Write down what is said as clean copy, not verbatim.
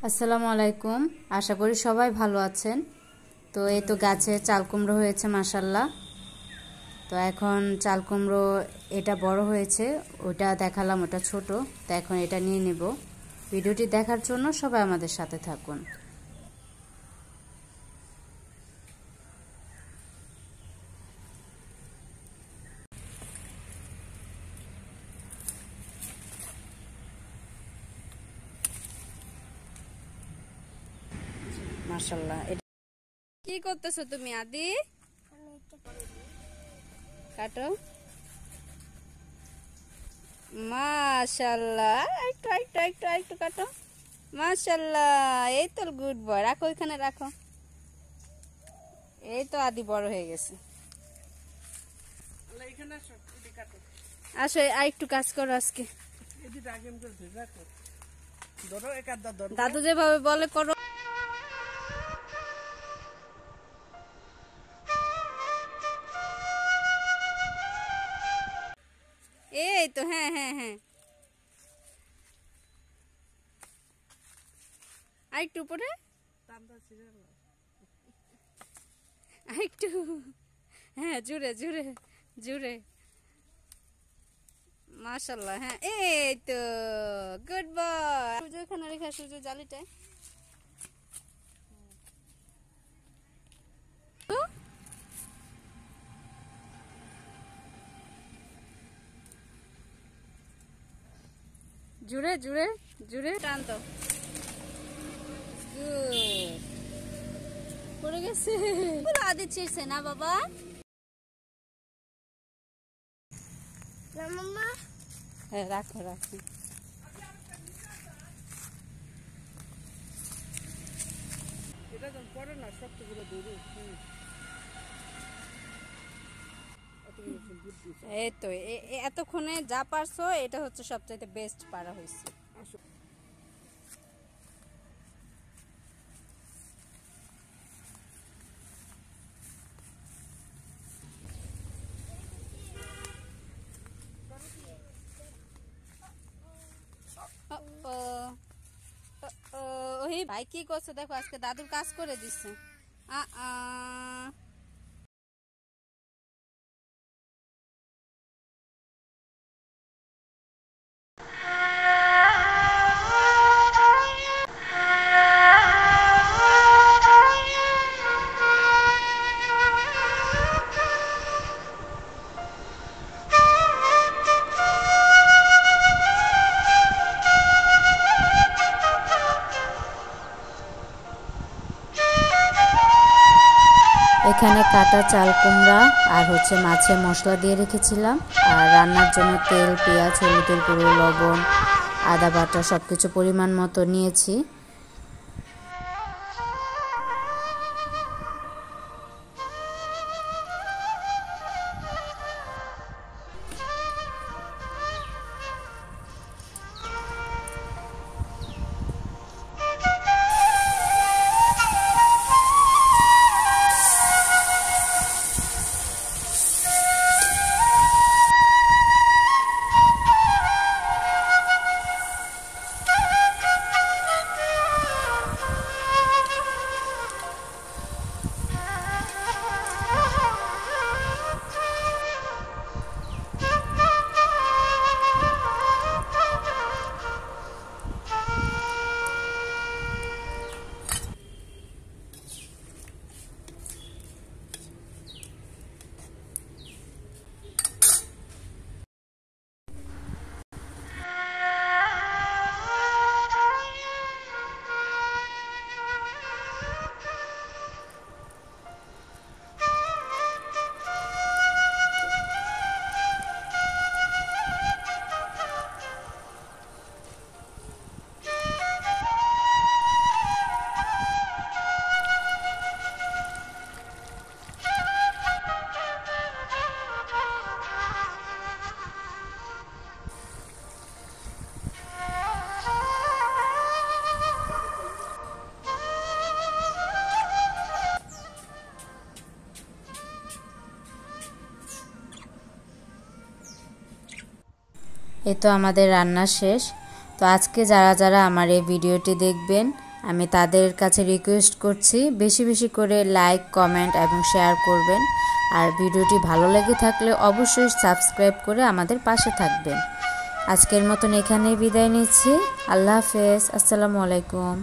আসসালামু আলাইকুম। আশা করি সবাই ভালো আছেন। তো এই তো গাছে চাল কুমড়ো হয়েছে মাশাআল্লাহ। তো এখন চাল কুমড়ো এটা বড় হয়েছে, ওটা দেখালাম, ওটা ছোট। তো এখন এটা নিয়ে নেব। ভিডিওটি দেখার জন্য সবাই আমাদের সাথে থাকুন। মাশাআল্লাহ। কি করতেছো তুমি আদি? কাটো। মাশাআল্লাহ, একটু একটু একটু একটু কাটো। মাশাআল্লাহ, এই তো গুড বয়। রাখো, ওইখানে রাখো। এই তো আদি বড় হয়ে গেছে। আসো, আর একটু কাজ করো আজকে। দাদু যেভাবে বলে করো। এই তো, হ্যাঁ হ্যাঁ হ্যাঁ, আরেকটু উপরে, আরেকটু, হ্যাঁ, জুড়ে জুড়ে জুড়ে। মাশাআল্লাহ, হ্যাঁ, এই তো গুড বয়। সূর্য এখানে রেখে, সূর্য জালিটায়। জুড়ে জুড়ে জুড়ে টান তো। পড়ে গেছে। আদি ছিড়ছে না বাবা? হ্যাঁ, রাখো রাখো। এই তো এতক্ষণে যা পারছো, এটা হচ্ছে সবচাইতে বেস্ট পারা হয়েছে। ওই ভাই কি করছে দেখো, আজকে দাদুর কাজ করে দিচ্ছে। এখানে কাটা চাল কুমড়া আর হচ্ছে মাছের মশলা দিয়ে রেখেছিলাম, আর রান্নার জন্য তেল, পেঁয়াজ, হলুদের গুঁড়ো, লবণ, আদা বাটা সবকিছু পরিমাণ মতো নিয়েছি। এই তো আমাদের রান্না শেষ। তো আজকে যারা যারা আমার এই ভিডিওটি দেখবেন, আমি তাদের কাছে রিকোয়েস্ট করছি বেশি বেশি করে লাইক, কমেন্ট এবং শেয়ার করবেন। আর ভিডিওটি ভালো লেগে থাকলে অবশ্যই সাবস্ক্রাইব করে আমাদের পাশে থাকবেন। আজকের মতন এখানেই বিদায় নিচ্ছি। আল্লাহ হাফেজ। আসসালামু আলাইকুম।